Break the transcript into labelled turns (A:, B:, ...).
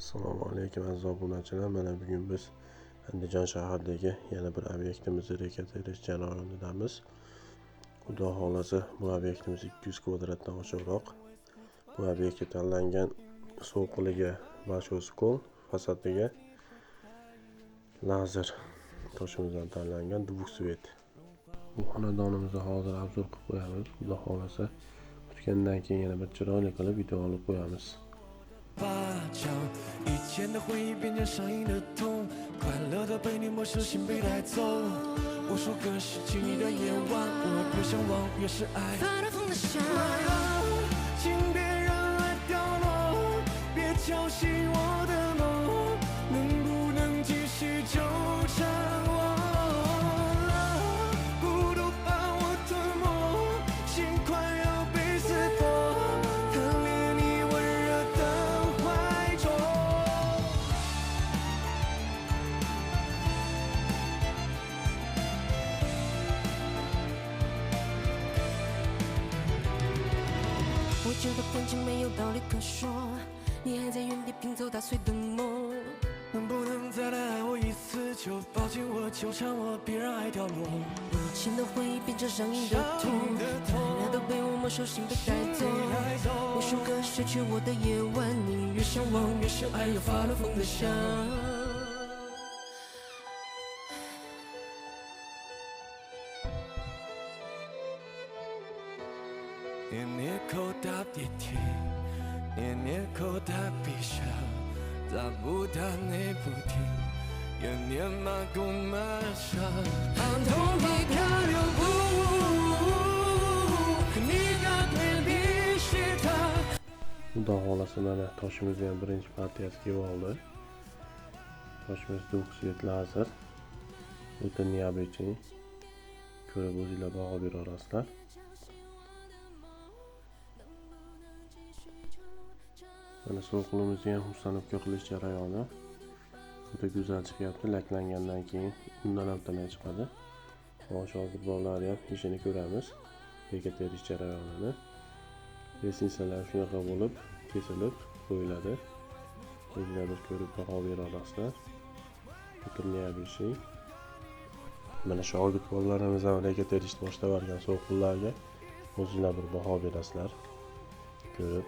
A: Assalomu alaykum aziz obunachilar. Mana bugun biz Andijon shahridagi yana bir obyektimizni rekonstruksiya jarayonidamiz. Xudo xolasa bu obyektimiz 200 kvadratdan oshiqroq. Bu obyektga tanlangan sovuqligiga Bashosukol, fasadiga lazer toshimizdan tanlangan dvusvet. Bu xonadonimizni hozir obzor qilib qo'yamiz. Xudo xolasa kutgandan keyin yana bir chiroyli qilib video olib qo'yamiz. 以前的回忆变成上瘾的痛，快乐的被你没收，心被带走。无数个失去你的夜晚，我越向往越是爱。发了疯的想，请别让爱掉落，别敲醒我的梦，能不能继续纠缠我？孤独把我吞没，心快要被撕破，贪恋你温热的怀中。我觉得感情没有道理可说，你还在原地拼凑打碎的梦。能不能再来爱我一次，就抱紧我，纠缠我，别让爱掉落。以前的回忆变成上瘾的痛，快乐都被我没收，心被带走。无数个失去我的夜晚，你越向往越是爱，又发了疯的想。年年口大鼻涕，年年口大鼻血，大不大内不停，年年马古马上，寒痛皮卡留步，你个对比是他。Xudo xolasa mana toshimizni ham birinchi partiyasi kelib oldi. Toshimiz dvusvet lazer. O'ta необычный. Ko'rib o'zingizlar baho bera olasizlar. Mana sovuqligimizni ham ustanobga qilish jarayoni juda go'zal chiqyapti. Laklangandan keyin undan ham tamay chiqadi. Shogird bolalar ham ishini ko'ramiz. Rekonstruksiya jarayonini. Resinsalar shunaqa bo'lib kesilib qo'yiladi. O'zinglar ko'rib baho bera olasizlar. Mana shogird bolalarimiz ham rekonstruksiya boshlab olgan sovuqlarga o'zinglar bir baho berasizlar. Ko'rib